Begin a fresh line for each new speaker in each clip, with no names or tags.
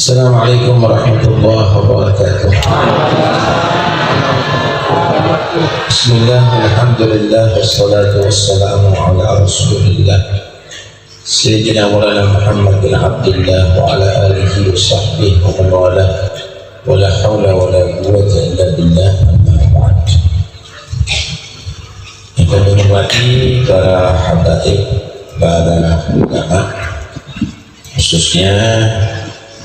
Assalamualaikum warahmatullahi wabarakatuh. Bismillah, alhamdulillah, wassalatu wassalamu ala rasulillah Sayyidina Maulana Muhammad bin Abdullah wa ala alihi wa sahbihi wa man wala wa la hawla wa la quwwata illa billah, amma ba'd. Kita menghormati para habaib, para ulama, khususnya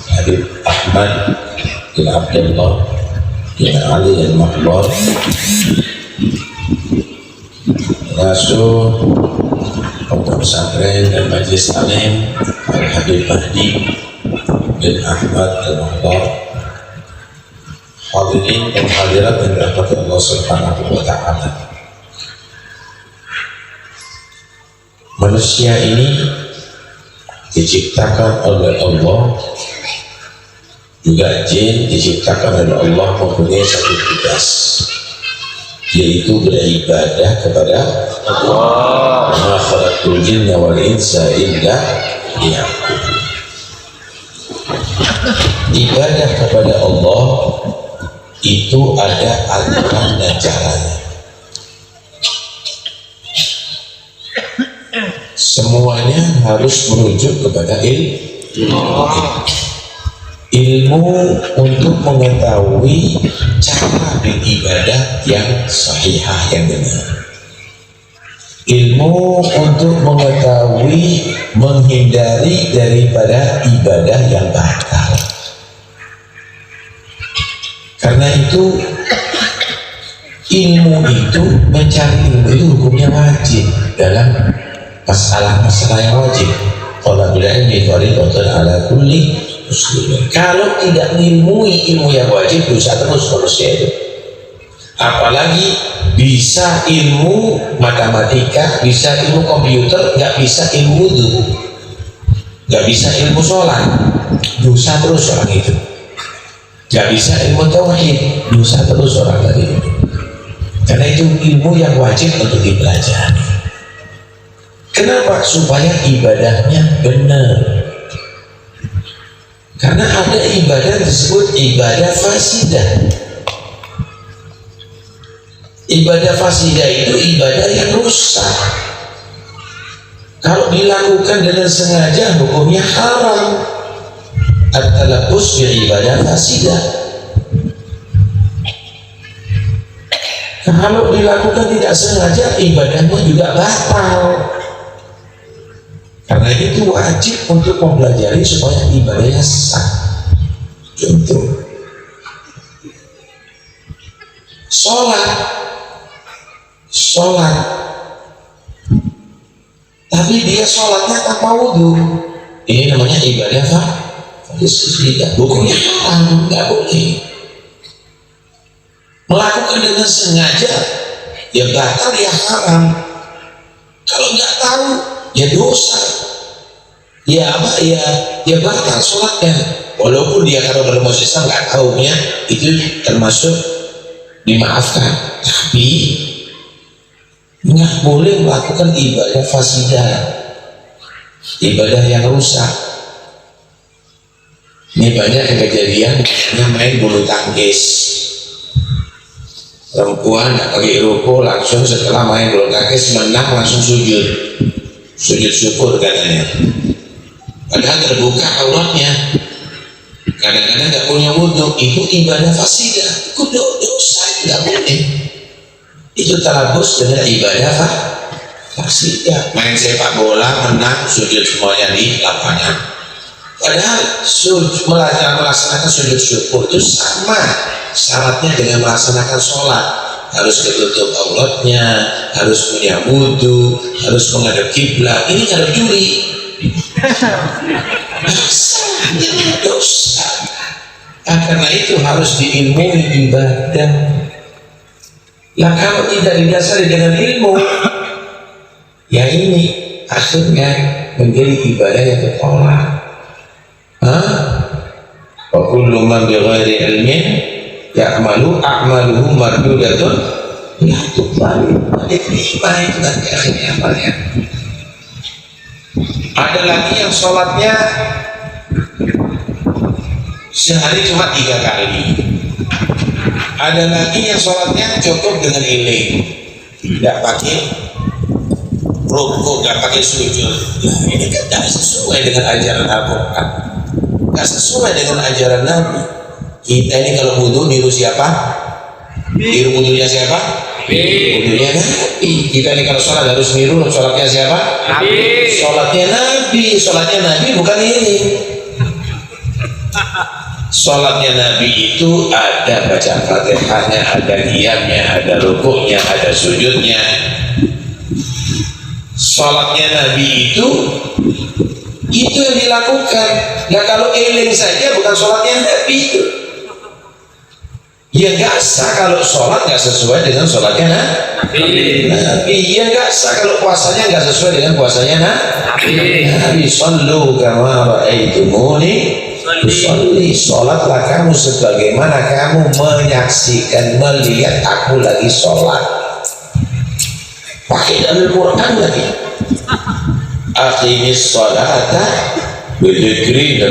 Habib Ahmad bin Abdullah bin Ali al-Mahbar, pengasuh pondok pesantren dan majelis alim Al-Habib Mahdi bin Ahmad al-Mahbar, hadirin dan hadirat yang dirahmati Allah Subhanahu wa ta'ala. Manusia ini diciptakan oleh Allah, juga jin diciptakan oleh Allah mempunyai satu tugas, yaitu beribadah kepada Allah. Ma khalaqtul jinna wal insa illa liya'budun. Ibadah kepada Allah itu ada aturan dan caranya. Semuanya harus merujuk kepada ilmu untuk mengetahui cara beribadah yang sahihah, yang benar. Ilmu untuk mengetahui menghindari daripada ibadah yang batal. Karena itu mencari ilmu itu hukumnya wajib dalam masalah-masalah yang wajib. Talabul ilmi fardhatun ala kulli muslimin. Kalau tidak mengilmui ilmu yang wajib, dosa terus manusia itu. Apalagi bisa ilmu matematika, bisa ilmu komputer, nggak bisa ilmu wudu, nggak bisa ilmu sholat, dosa terus orang itu. Nggak bisa ilmu tauhid, dosa terus orang tadi itu. Karena itu ilmu yang wajib untuk dipelajari. Kenapa? Supaya ibadahnya benar. Karena ada ibadah disebut ibadah fasidah. Ibadah fasidah itu ibadah yang rusak. Kalau dilakukan dengan sengaja, hukumnya haram. At-talaffuz bi ibadah fasidah. Kalau dilakukan tidak sengaja, ibadahnya juga batal. Karena itu wajib untuk mempelajari supaya ibadahnya sah. Contoh, sholat, tapi dia sholatnya tanpa wudhu. Ini namanya ibadah fasidah. Hukumnya haram, nggak boleh. Melakukan dengan sengaja, ya batal, ya haram. Kalau nggak tahu, ya dosa, ya batal sholatnya. Walaupun dia kalau dalam Islam nggak tahunya, itu termasuk dimaafkan. Tapi nggak boleh melakukan ibadah fasidah, ibadah yang rusak. Ini banyak kejadian yang main bulu tangkis. Perempuan nggak pakai ruko, langsung setelah main bulu tangkis menang langsung sujud syukur katanya. Padahal terbuka auratnya. Kadang-kadang nggak punya wudhu, itu ibadah fasidah, itu dosa, nggak boleh. Itu talabus dengan ibadah fasidah. Main sepak bola menang, sujud semuanya di lapangan. Padahal melaksanakan sujud syukur itu sama syaratnya dengan melaksanakan sholat. Harus ketutup auratnya, harus punya wudhu, harus menghadap kiblat. Ini ngadep juri. Dosa. Karena itu harus diilmui ibadah. Lah kalau tidak didasari dengan ilmu, ya ini akhirnya menjadi ibadah yang tertolak. Wa kullu man bighairi ilmin ya'malu a'maluhu mardudatun la tuqbalu. Diterima itu nanti akhirnya amalnya. Ada lagi yang sholatnya sehari cuma 3 kali. Ada lagi yang sholatnya cukup dengan iling, nggak pakai rukuk, nggak pakai sujud. Nah, ini kan nggak sesuai dengan ajaran Al-Quran, nggak sesuai dengan ajaran Nabi. Kita ini kalau wudu niru siapa? Niru wudunya siapa? Wudunya Nabi. Kita ini kalau sholat harus niru sholatnya siapa? Nabi. Sholatnya Nabi. Sholatnya Nabi bukan ini. Sholatnya Nabi itu ada baca Fatihahnya, ada qiyamnya, ada rukuknya, ada sujudnya. Sholatnya Nabi itu yang dilakukan. Nah kalau eling saja bukan sholatnya Nabi itu. Ya nggak sah kalau sholat nggak sesuai dengan sholatnya Nabi. Ya nggak sah kalau puasanya nggak sesuai dengan puasanya Nabi. Sallu kama ra'aitumuni usolli, sholatlah kamu sebagaimana kamu menyaksikan, melihat aku lagi sholat. Pakai dalam Quran lagi. Aqimis sholata bidzikri,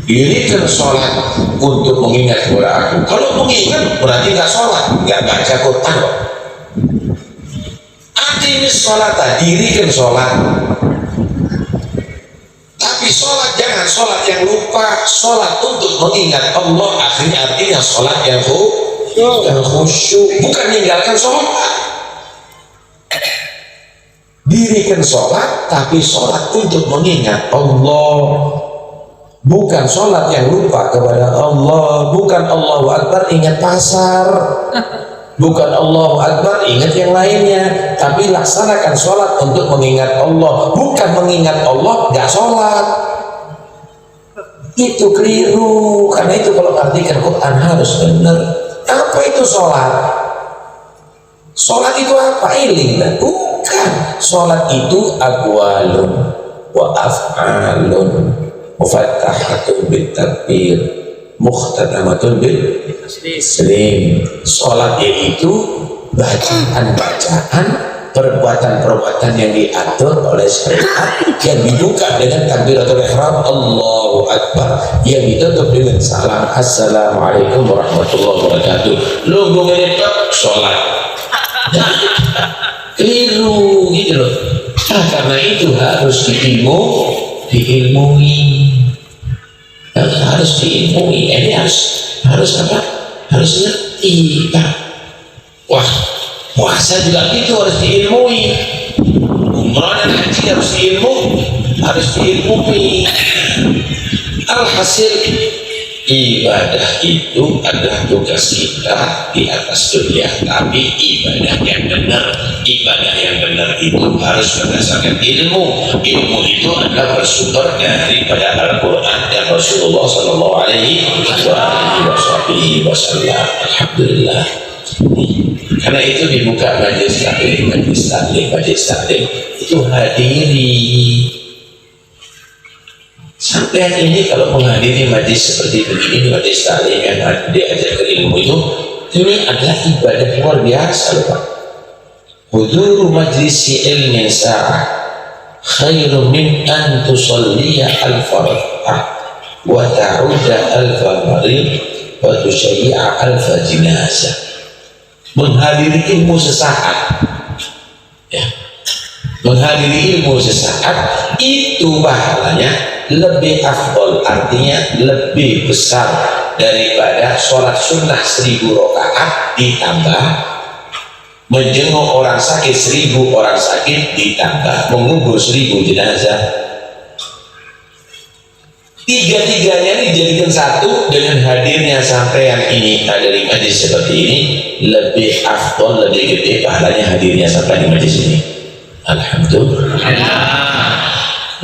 dirikan sholat untuk mengingat kepada aku. Kalau mengingat berarti nggak sholat, nggak baca Quran. Aqimis sholata, dirikan sholat. Tapi sholat jangan sholat yang lupa, sholat untuk mengingat Allah. Akhirnya artinya sholat yang khusyuk, bukan meninggalkan sholat. Dirikan sholat, tapi sholat untuk mengingat Allah, bukan sholat yang lupa kepada Allah. Bukan Allahu Akbar ingat pasar, bukan Allahu Akbar ingat yang lainnya, tapi laksanakan sholat untuk mengingat Allah, bukan mengingat Allah nggak sholat. Itu keliru. Karena itu kalau artikan Quran harus benar. Apa itu sholat? Sholat itu apa? Iling? Bukan. Sholat itu aqwalun wa af'alun mufattahatun bitakbir mukhtatamatun bil taslim. Sholat yaitu bacaan-bacaan, perbuatan-perbuatan yang diatur oleh syariat, yang dibuka dengan takbiratul ihram Allahu Akbar, yang ditutup dengan salam assalamualaikum warahmatullahi wabarakatuh. Lu menit sholat keliru gitu loh. Nah, karena itu harus diilmui. Harus diilmui. Ini harus apa? Harus ngerti. Wah, puasa juga gitu, harus diilmui. Umrah dan haji harus diilmui. Alhasil ibadah itu adalah tugas kita di atas dunia, tapi ibadah yang benar itu harus berdasarkan ilmu. Ilmu itu adalah bersumber daripada Al-Quran dan Rasulullah Sallallahu Alaihi Wasallam. Alhamdulillah. Karena itu dibuka majelis taklim itu hadiri. Sampai hari ini kalau menghadiri majlis seperti begini, majlis taklim yang diajarkan ilmu itu, ini adalah ibadah yang luar biasa loh Pak. Huduru majlisi ilmin sa'ah khairum min an tusalliya alfa rak'ah wa ta'uda alfa marid wa tusyayyi'a alfa jinazah. Menghadiri ilmu sesaat, ya, menghadiri ilmu sesaat itu pahalanya lebih afdol, artinya lebih besar daripada sholat sunnah 1000 rakaat ditambah menjenguk orang sakit 1000 orang sakit ditambah mengubur 1000 jenazah. Tiga-tiganya ini dijadikan satu dengan hadirnya sampean ini ada di majlis seperti ini, lebih afdol, lebih gede pahalanya hadirnya sampai di majlis ini. Alhamdulillah.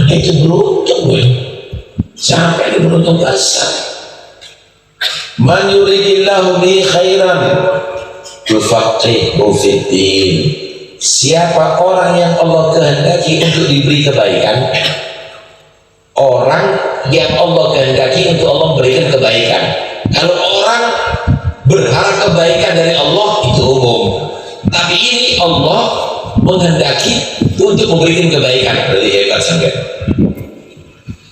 Itu beruntung sampai di beruntung besar. Man yuridillahu bi khairan yufaqihu fiddin. Siapa orang yang Allah kehendaki untuk diberi kebaikan, orang yang Allah kehendaki untuk Allah berikan kebaikan. Kalau orang berharap kebaikan dari Allah itu umum, tapi ini Allah menghendaki untuk memberikan kebaikan. Berarti hebat sampai.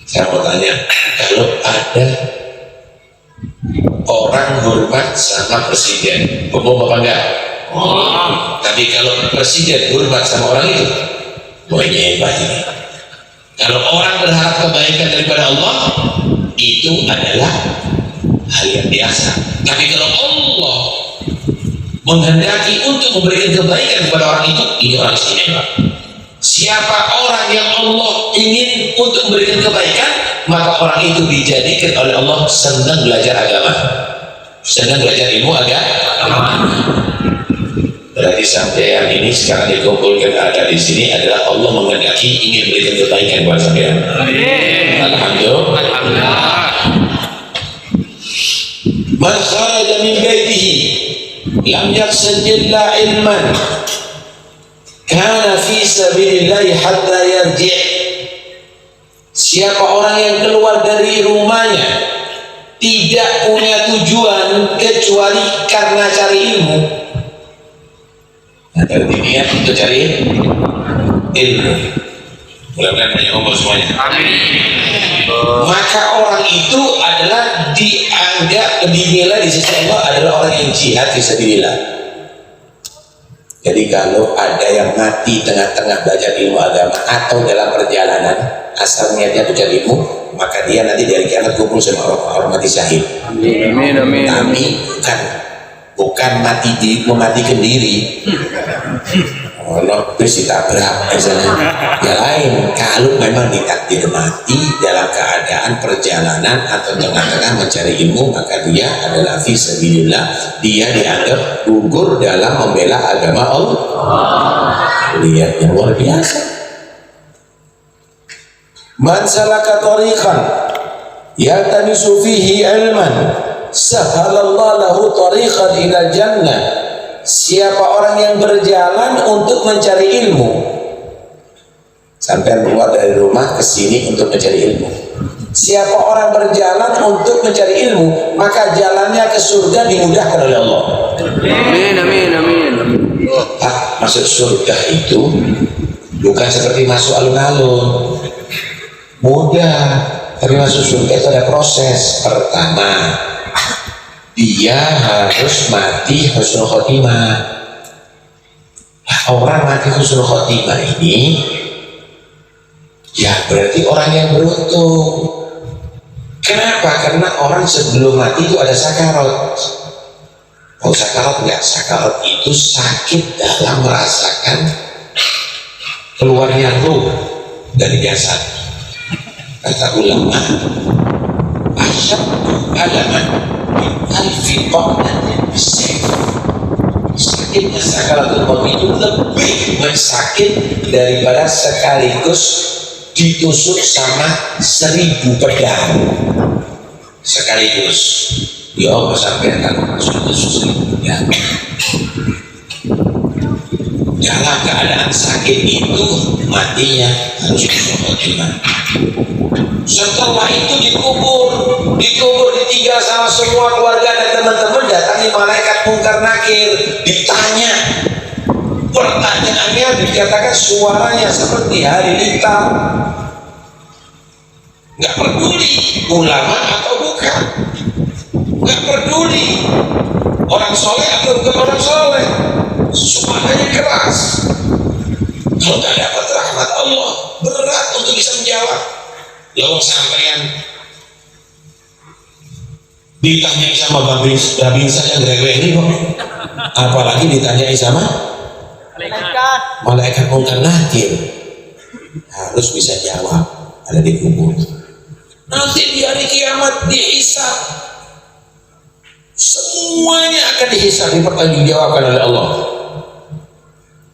Saya mau tanya, kalau ada orang hormat sama presiden, umum apa enggak? Tapi kalau presiden hormat sama orang itu, banyak ini. Kalau orang berharap kebaikan daripada Allah, itu adalah hal yang biasa. Tapi kalau Allah menghendaki untuk memberikan kebaikan kepada orang itu, ini orang istimewa. Siapa orang yang Allah ingin untuk memberikan kebaikan, maka orang itu dijadikan oleh Allah senang belajar agama, senang belajar ilmu agama. Berarti sampai yang ini sekarang dikumpulkan ada di sini adalah Allah menghendaki ingin memberikan kebaikan kepada sampean. Alhamdulillah. Man kharaja min baitihi lam yaqsid illa ilman kana fi sabilillah hatta yarji'. Siapa orang yang keluar dari rumahnya tidak punya tujuan kecuali karena cari ilmu, dari niat untuk cari ilmu. Mudah-mudahan banyak ngomong semuanya. Amin. Maka orang itu adalah dianggap, dinilai di sisi Allah adalah orang yang jihad fisabilillah. Jadi kalau ada yang mati tengah-tengah belajar ilmu agama atau dalam perjalanan asal niatnya untuk cari ilmu, maka dia nanti dari kiamat kumpul sama orang mati syahid. Amin, amin. Tapi bukan mematikan diri. Allah terus ditabrak misalnya. Ya lain, kalau memang ditakdir mati dalam keadaan perjalanan atau tengah-tengah mencari ilmu, maka dia adalah fisabilillah. Dia dianggap gugur dalam membela agama Allah. Lihat yang luar biasa. Man salaka tariqan yaltamisu fihi ilman sahalallahu lahu tariqan ila jannah. Siapa orang yang berjalan untuk mencari ilmu, sampai keluar dari rumah ke sini untuk mencari ilmu. Siapa orang berjalan untuk mencari ilmu, maka jalannya ke surga dimudahkan oleh Allah. Amin, amin, amin. Masuk surga itu bukan seperti masuk alun-alun, mudah. Tapi masuk surga itu ada proses. Pertama, dia harus mati husnul khotimah. Orang mati husnul khotimah ini ya berarti orang yang beruntung. Kenapa? Karena orang sebelum mati itu ada sakarat. Oh, sakarat enggak? Sakarat itu sakit dalam merasakan keluarnya ruh dari jasad. Kata ulama, asyaddu alaman alfi qa'natin bisayf. Sakitnya sakaratul maut itu lebih sakit daripada sekaligus ditusuk sama 1000 pedang sekaligus. Ya Allah sampaikan tusuk 1000 pedang. Dalam keadaan sakit itu matinya harus khotimah. Setelah itu dikubur ditinggal sama semua keluarga dan teman-teman, datangi malaikat mungkar nakir, ditanya. Pertanyaannya dikatakan suaranya seperti hari hitam. Nggak peduli ulama atau bukan, nggak peduli orang soleh atau bukan orang soleh, suaranya keras. Kalau nggak dapat rahmat Allah, berat untuk bisa menjawab. Lalu sampean ditanyai sama babin saja ngeri kok, apalagi ditanyai sama malaikat mungkar nakir. Harus bisa jawab, ada di kubur. Nanti di hari kiamat dihisab, semuanya akan dihisab, dipertanggungjawabkan oleh Allah.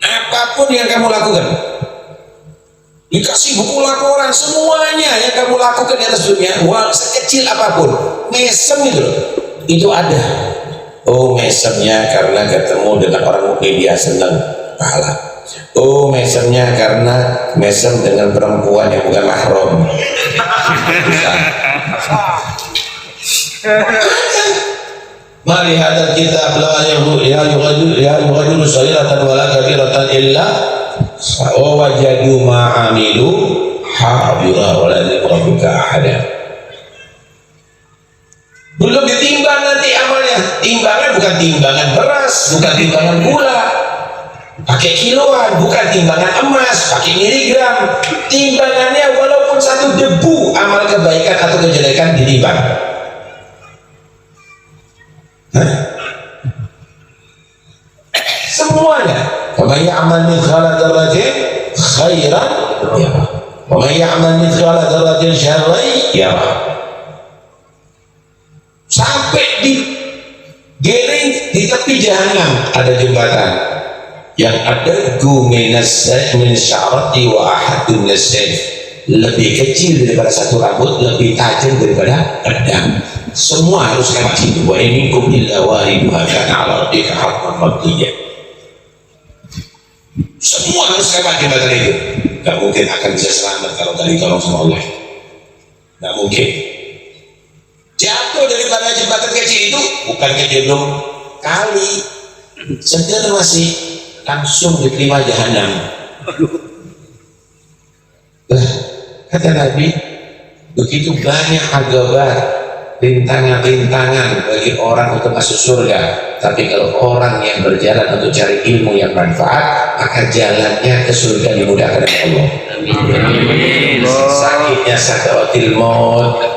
Apapun yang kamu lakukan, dikasih buku laporan semuanya yang kamu lakukan di atas dunia, wah sekecil apapun, mesem itu ada. Oh, mesemnya karena ketemu dengan orang mukmin dia senang, pahala. Oh, mesemnya karena mesem dengan perempuan yang bukan mahram. Mari hadal kitab la yughadiru saghiratan wala kabiratan illa wajadu ma'amilu hadira wala yadhlimu rabbuka ahada. Belum ditimbang nanti amalnya. Timbangan bukan timbangan beras, bukan timbangan gula, pakai kiloan, bukan timbangan emas, pakai miligram. Timbangannya walaupun satu debu amal kebaikan atau kejelekan ditimbang. Semuanya. Wa may ya'mal mithqala dzarratin khairan yarah. Wa may ya'mal mithqala dzarratin syarran yarah. Sampai di giring di tepi jahanam ada jembatan yang ada minas sya'rati wa ahadun nasayf, lebih kecil daripada satu rambut, lebih tajam daripada pedang. Semua harus lewat situ. Wa in minkum illa wariduha kana 'ala rabbika haqqan maqdiyya. Semua harus lewat jembatan itu. Gak mungkin akan bisa selamat kalau tadi tolong sama Allah. Gak mungkin. Jatuh daripada jembatan kecil itu, bukannya dia belum kali, sedang masih langsung diterima jahanam. Lah, kata Nabi, begitu banyak agabar, rintangan-rintangan bagi orang untuk masuk surga. Tapi kalau orang yang berjalan untuk cari ilmu yang manfaat, maka jalannya ke surga dimudahkan oleh Allah. Amin. Sakitnya sakaratil maut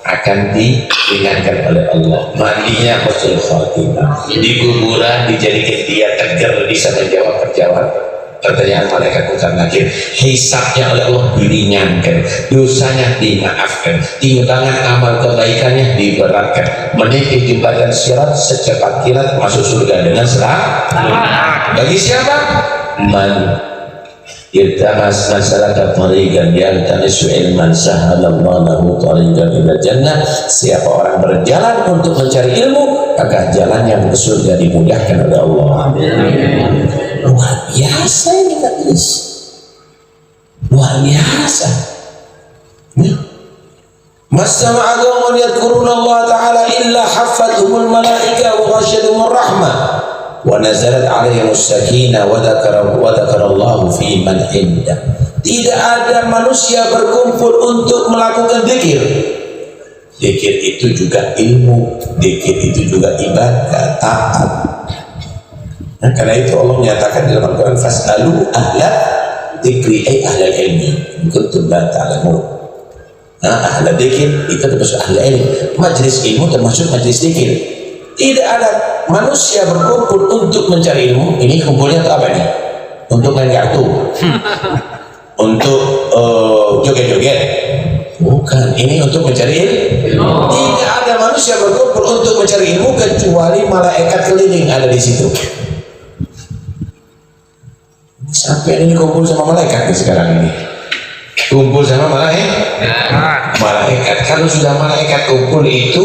akan diringankan oleh Allah. Mandinya husnul khatimah. Di kuburan dijadikan dia tegar, bisa menjawab pertanyaan malaikat munkar nakir. Hisabnya oleh Allah diringankan, dosanya dimaafkan, timbangan amal kebaikannya diberatkan, menaiki jembatan sirat secepat kilat masuk surga dengan selamat. Bagi siapa? Man iltamas masalaka tariqan yaltamisu ilman sahalallahu lahu tariqan ila jannah. Siapa orang berjalan untuk mencari ilmu, maka jalannya ke surga dimudahkan oleh Allah. Amin. Luar biasa ini hadis. Luar biasa. Mastama'a qaumun yadhkuruna Allah ta'ala illa haffathumul malaika wa ghashiyatuhumur rahmah wa nazalat 'alaihimus sakinah wa dzakarallahu fi man indah. Tidak ada manusia berkumpul untuk melakukan zikir. Zikir itu juga ilmu, zikir itu juga ibadah, taat. Nah, karena itu Allah menyatakan dalam Al-Quran, fas'alu ahla dzikri ay ahla ilmi kuntum la ta'lamun. Nah, ahla dzikir itu termasuk ahla ilmi. Majelis ilmu termasuk majelis dzikir. Tidak ada manusia berkumpul untuk mencari ilmu. Ini kumpulnya untuk apa nih? Untuk main kartu, untuk joget-joget? Bukan, ini untuk mencari ilmu. Tidak ada manusia berkumpul untuk mencari ilmu kecuali malaikat keliling ada di situ. Sampai ini kumpul sama malaikat nih sekarang ini. Kumpul sama malaikat. Kalau sudah malaikat kumpul itu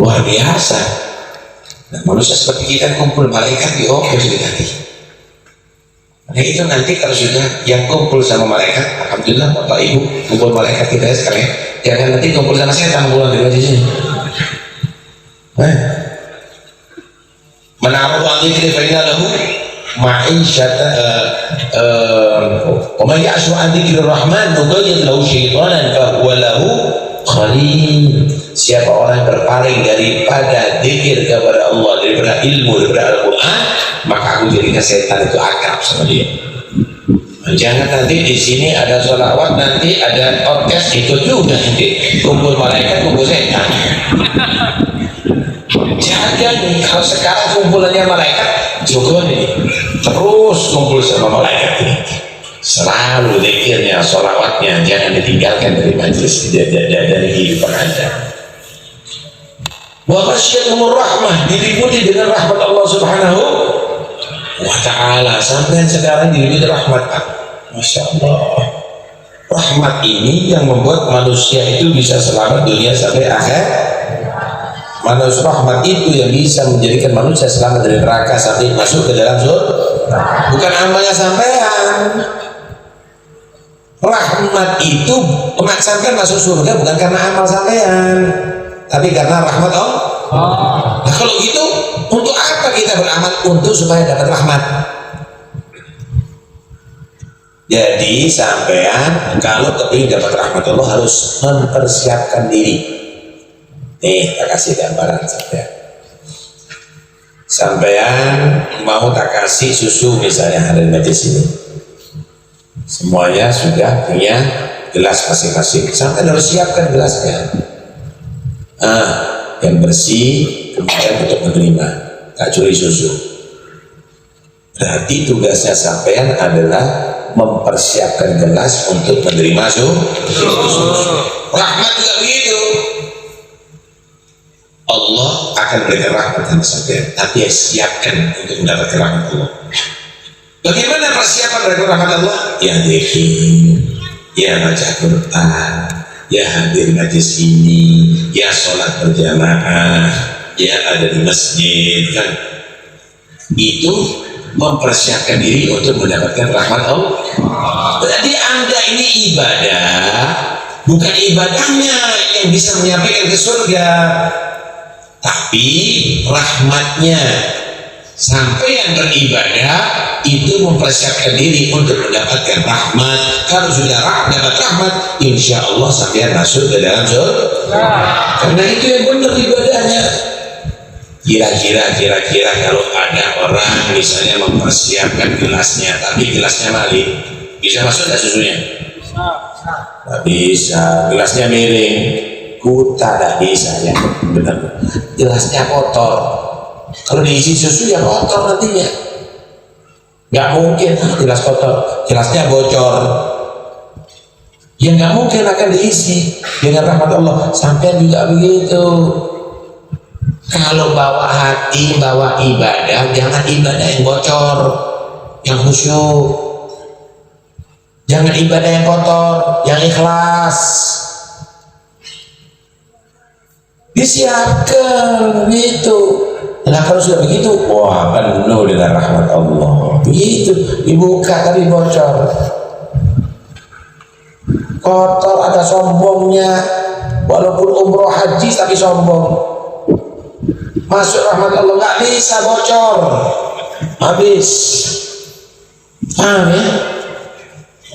luar biasa. Nah, manusia seperti kita kumpul malaikat di nanti. Nah itu nanti kalau sudah yang kumpul sama malaikat, alhamdulillah Bapak Ibu kumpul malaikat kita sekalian. Jangan nanti kumpul sama setan pulang dari sini. Menaruh al-dzikri fa inna lahu ma'isyata wa man ya'shu an dzikrir rahman nuqayyid lahu syaitanan fa huwa lahu qarin. Siapa orang berpaling daripada dzikir kepada Allah, daripada ilmu, daripada Al-Quran, maka aku jadikan setan itu akrab sama dia. Jangan nanti di sini ada sholawat, nanti ada orkes, ikut juga nanti kumpul malaikat, kumpul setan. Jangan nih, kalau sekarang kumpulannya malaikat cukup nih, terus kumpul sama malaikat ini, selalu zikirnya, sholawatnya jangan ditinggalkan dari majelis, dari kehidupan Anda. Wa ghasyiyatuhumur rahmah, diliputi dengan rahmat Allah Subhanahu wa ta'ala. Sampai sekarang diliputi rahmat. Masya Allah, rahmat ini yang membuat manusia itu bisa selamat dunia sampai akhir. Manusia rahmat itu yang bisa menjadikan manusia selamat dari neraka sampai masuk ke dalam surga. Bukan amalnya sampean. Rahmat itu memaksakan masuk surga bukan karena amal sampean, tapi karena rahmat Allah. Nah kalau gitu, untuk apa kita beramal? Untuk supaya dapat rahmat. Jadi sampean kalau kepingin dapat rahmat Allah harus mempersiapkan diri. Nih, tak kasih gambaran sampean mau tak kasih susu misalnya hari majlis ini, semuanya sudah punya gelas masing-masing, sampai harus siapkan gelasnya, yang bersih kemudian untuk menerima, tak curi susu. Berarti tugasnya sampean adalah mempersiapkan gelas untuk menerima susu. Rahmat juga begitu. Allah akan berikan rahmat kepada sampean, tapi ya siapkan untuk mendapatkan rahmat Allah. Bagaimana persiapan dari rahmat Allah? Ya zikir, ya baca Quran, ya hadir majlis ini, ya sholat berjamaah, ya ada di masjid, kan? Itu mempersiapkan diri untuk mendapatkan rahmat Allah. Berarti Anda ini ibadah, bukan ibadahnya yang bisa menyampaikan ke surga, tapi rahmatnya. Sampai yang beribadah itu mempersiapkan diri untuk mendapatkan rahmat. Kalau sudah dapat rahmat, insya Allah sampai masuk ke dalam surga. Karena itu yang benar ibadahnya. Kira-kira kalau ada orang misalnya mempersiapkan gelasnya, tapi gelasnya maling, bisa masuk nggak susunya? Nggak bisa. Gelasnya miring, kuta nggak bisa ya. Benar. Gelasnya kotor. Kalau diisi susu ya kotor nantinya. Nggak mungkin gelas kotor, gelasnya bocor. Ya nggak mungkin akan diisi dengan rahmat Allah. Sampai juga begitu. Kalau bawa hati, bawa ibadah, jangan ibadah yang bocor, yang khusyuk. Jangan ibadah yang kotor, yang ikhlas. Disiapkan gitu. Nah kalau sudah begitu, wah penuh dengan rahmat Allah. Begitu, dibuka tapi bocor. Kotor, ada sombongnya. Walaupun umroh haji tapi sombong. Masuk rahmat Allah nggak bisa, bocor, habis. Paham ya?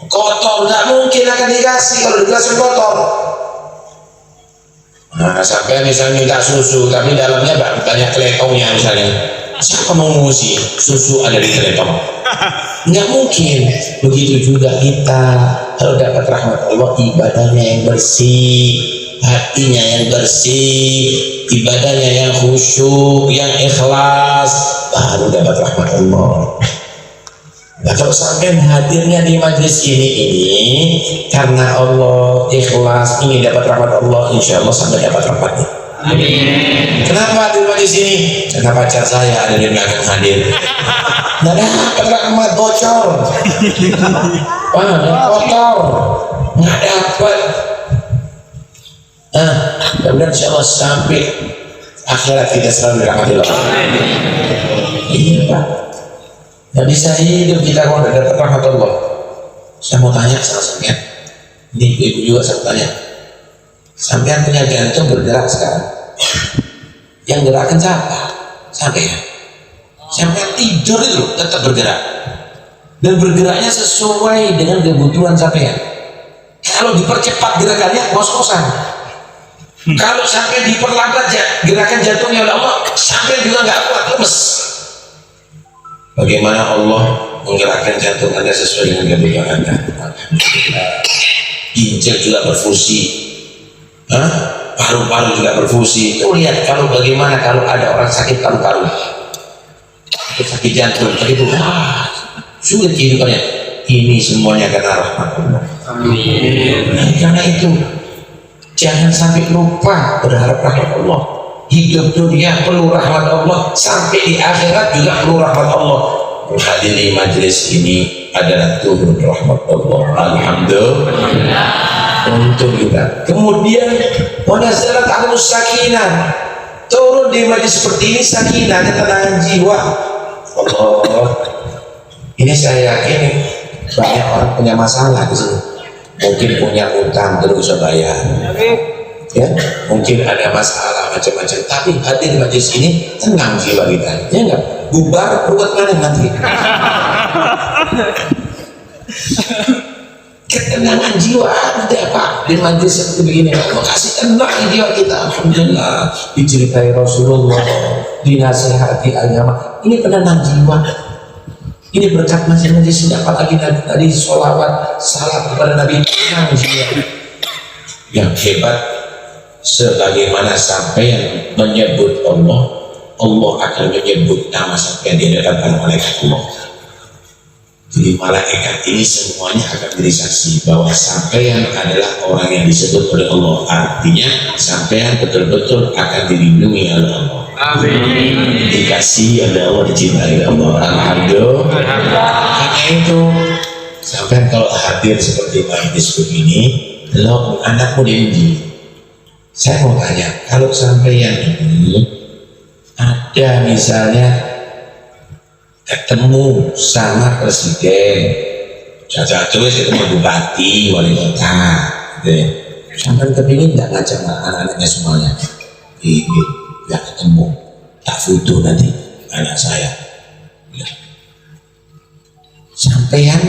Kotor nggak mungkin akan dikasih kalau dikasih kotor. Nah sampai misalnya minta susu tapi dalamnya banyak keletongnya misalnya, siapa mau ngusi susu ada di keletong? Nggak mungkin. Begitu juga kita kalau dapat rahmat Allah, ibadahnya yang bersih, hatinya yang bersih, ibadahnya yang khusyuk, yang ikhlas, baru dapat rahmat Allah. Nah kalau sampai hadirnya di majlis ini karena Allah ikhlas ingin dapat rahmat Allah, insya Allah sampai dapat rahmatnya. Amin. Kenapa hadir majlis ini? Karena pacar saya ada di belakang hadir. Nah dapat rahmat, bocor, kotor, nggak dapat. Kemudian insya Allah sampai akhirat kita selalu dirahmati Allah. Iya Pak. Nggak bisa hidup kita kalau tidak dapat rahmat Allah. Saya mau tanya sama sampean, ini ibu juga saya tanya, sampean punya jantung bergerak sekarang, yang gerakan siapa? Sampean. Sampean tidur itu tetap bergerak, dan bergeraknya sesuai dengan kebutuhan sampean. Kalau dipercepat gerakannya ngos-ngosan. Kalau sampai diperlambat gerakan jantungnya oleh Allah, sampai juga nggak kuat, lemes. Bagaimana Allah menggerakkan jantung Anda sesuai dengan kebutuhan Anda? Ginjal juga berfungsi, paru-paru juga berfungsi. Tuh lihat kalau bagaimana kalau ada orang sakit paru-paru, sakit jantung, sakit sulit kehidupannya. Ini semuanya karena rahmat Allah. Amin. Nah, karena itu jangan sampai lupa berharap rahmat Allah. Hidup dunia perlu rahmat Allah, sampai di akhirat juga perlu rahmat Allah. Menghadiri majlis ini adalah turun rahmat Allah. Alhamdulillah untuk kita. Kemudian wanazalat alaihimus sakinah, turun di majlis seperti ini sakinah, ketenangan jiwa. Allah, ini saya yakin banyak orang punya masalah di sini. Mungkin punya utang terus bisa bayar, ya, mungkin ada masalah macam-macam, tapi hadir majlis ini tenang jiwa kita, ya enggak? Bubar buat mana nanti? ketenangan jiwa ada Pak di majlis seperti begini. Allah kasih tenang jiwa kita. Alhamdulillah diceritai Rasulullah, dinasihati agama, ini penenang jiwa. Ini berkat majlis-majlis ini, apalagi tadi sholawat salam kepada Nabi, tenang jiwa. Yang hebat, sebagaimana sampai menyebut Allah, Allah akan menyebut nama sampai di hadapan malaikat Allah. Jadi malaikat ini semuanya akan menjadi saksi bahwa sampean adalah orang yang disebut oleh Allah. Artinya sampean betul-betul akan dilindungi oleh Allah. Amin. Dikasih oleh Allah, dicintai oleh Allah. Alhamdulillah. Karena itu sampean kalau hadir seperti majlis begini, lo anakmu di saya mau tanya, kalau sampean ini ada misalnya ketemu sama presiden, jatuh-jatuh ketemu bupati, wali kota, gitu. Sampai kepingin nggak ngajak anak-anaknya semuanya, ini nggak ketemu, tak foto nanti anak saya. Sampean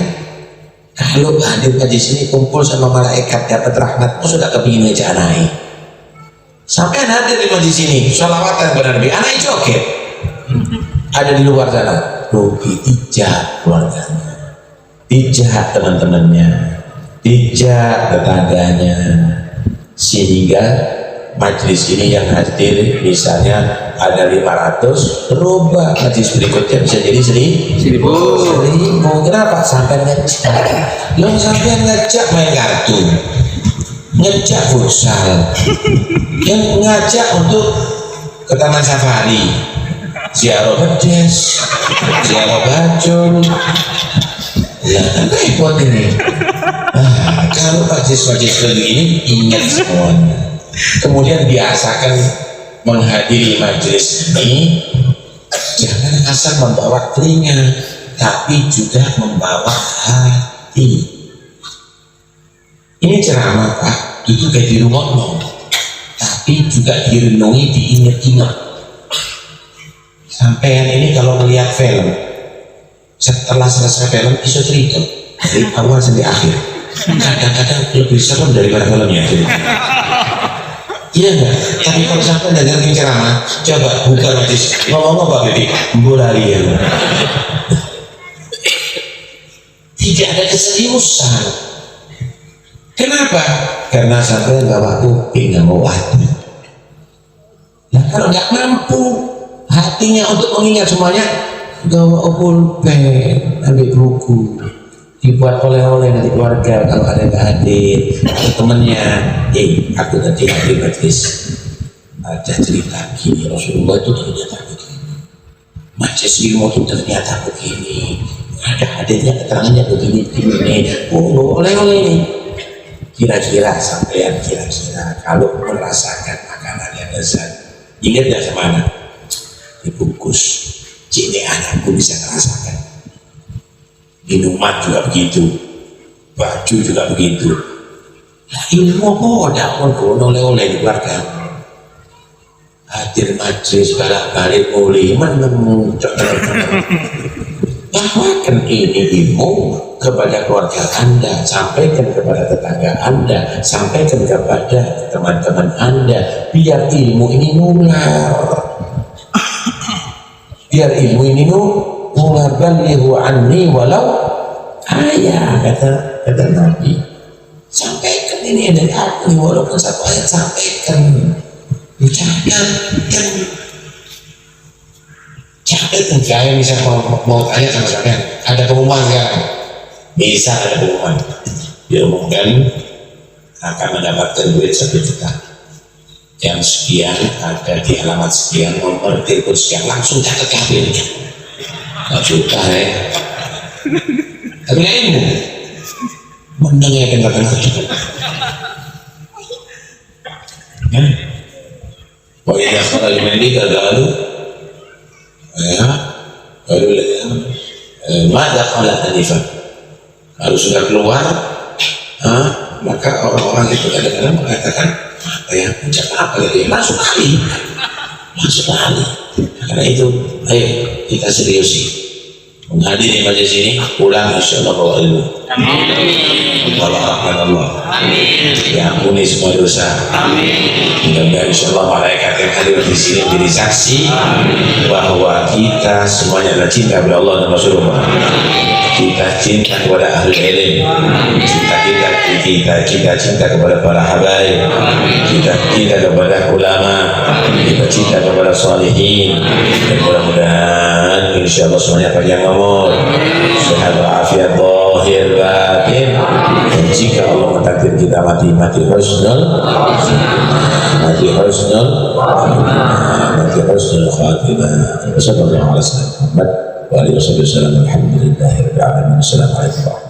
kalau hadir di sini kumpul sama malaikat dapat rahmat, sudah kepingin ngajak anaknya. Sampean hadir di majlis sini, sholawatan kepada Nabi, anaknya joget, ada di luar sana. Rugi dijak keluarganya, dijak teman-temannya, dijak tetangganya, sehingga majlis ini yang hadir misalnya ada 500, berubah majlis berikutnya bisa jadi 1000. Kenapa? Sampai ngejak, lo sampai ngejak main kartu, ngejak futsal, yang ngajak untuk ke taman safari, ziarah bedes, ziarah bacun. Ya kan repot ini. Kalau majlis-majlis seperti ini ingat semuanya. Kemudian biasakan menghadiri majlis ini, jangan asal membawa telinga, tapi juga membawa hati. Ini ceramah Pak, itu kayak di rumah, tapi juga direnungi, diingat-ingat. Sampean ini kalau melihat film, setelah selesai film bisa cerita dari awal sampai akhir. Kadang-kadang lebih serem daripada filmnya. Iya enggak? Tapi kalau sampai dengar ceramah, coba buka majlis, ngomong apa Bibi? Mbulalian. Tidak ada keseriusan. Kenapa? Karena sampai nggak waktu, nggak mau hati. Nah kalau nggak mampu hatinya untuk mengingat semuanya, gawa pulpen, ambil buku, dibuat oleh-oleh dari keluarga kalau ada nggak hadir, atau temennya, aku tadi hadir majlis, ada cerita gini, Rasulullah itu ternyata begini, majlis ilmu itu ternyata begini, ada hadirnya keterangannya begini, oleh-oleh ini. Kira-kira sampean kira-kira kalau merasakan makanan yang lezat, ingat gak sama anak? Dibungkus, cini anakku bisa merasakan. Minuman juga begitu, baju juga begitu. Nah, ilmu kok dapat oleh-oleh dikeluarkan. Hadir majlis balik-balik mulai menemu bahwakan ini ilmu kepada keluarga Anda, sampaikan kepada tetangga Anda, sampaikan kepada teman-teman Anda, biar ilmu ini nular, biar ilmu ini nular. Balighu anni walau ayat, kata Nabi, sampaikan ini dari aku walaupun satu ayat, sampaikan. Jangan saya bisa mau tanya sama kalian, ada pengumuman sekarang, bisa ada pengumuman, diumumkan akan mendapatkan duit 1 juta, jam sekian ada di alamat sekian, nomor telepon sekian, langsung catat kabel 1 juta ya. Tapi ilmu mendengar tengah-tengah itu kan. Pokoknya kalau ini lalu ya, baru mada kalah tanifah. Kalau sudah keluar, maka orang-orang itu kadang-kadang mengatakan apa ya, ucap apa gitu, masuk kali. Karena itu, ayo kita seriusi. menghadiri majelis ini pulang insyaallah bawa ilmu. Amin. Allah rahmat Allah. Amin. Diampuni semua dosa. Amin. Mudah-mudahan insyaallah malaikat yang hadir di sini menjadi saksi bahwa kita semuanya adalah cinta kepada Allah dan Rasulullah. Kita cinta kepada ahli ilmu. Kita cinta kepada para habaib. Kita cinta kepada ulama. Kita cinta kepada salihin. Dan mudah-mudahan insyaallah semuanya panjang umur, sehat walafiat zahir batin. Dan jika Allah mentakdir kita mati husnul khatimah. Sallallahu alaihi wasallam wa alihi wasallam. Alhamdulillahirabbil alamin. Assalamualaikum.